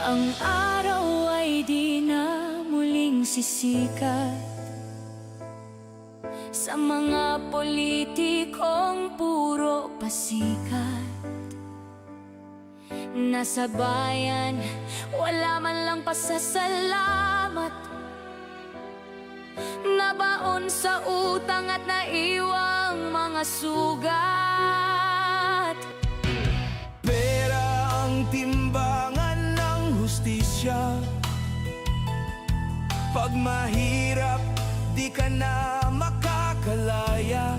Ang araw ay di na muling sisikat sa mga politikong puro pasikat. Nasa bayan, wala man lang pasasalamat, nabaon sa utang at naiwang mga sugat. Pera ang timbangan ng hustisya. Pag mahirap, di ka na makakalaya.